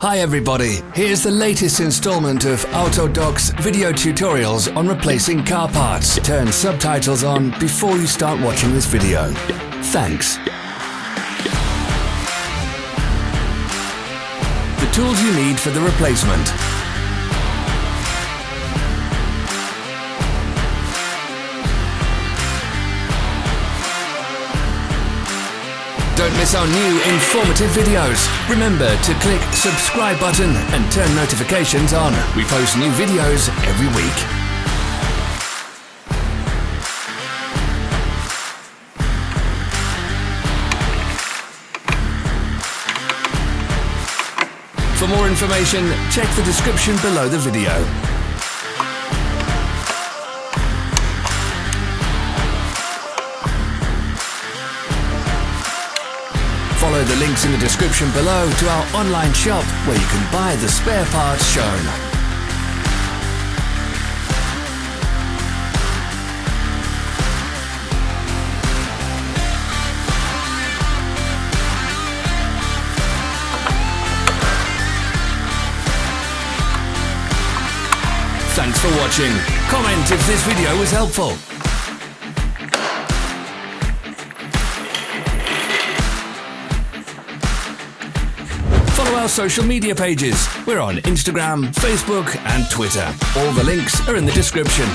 Hi everybody, here's the latest installment of Autodoc's video tutorials on replacing car parts. Turn subtitles on before you start watching this video. Thanks. The tools you need for the replacement. Don't miss our new informative videos. Remember to click subscribe button and turn notifications on. We post new videos every week. For more information, check the description below the video. Follow the links in the description below to our online shop where you can buy the spare parts shown. Thanks for watching. Comment if this video was helpful. Follow our social media pages. We're on Instagram, Facebook and Twitter. All the links are in the description.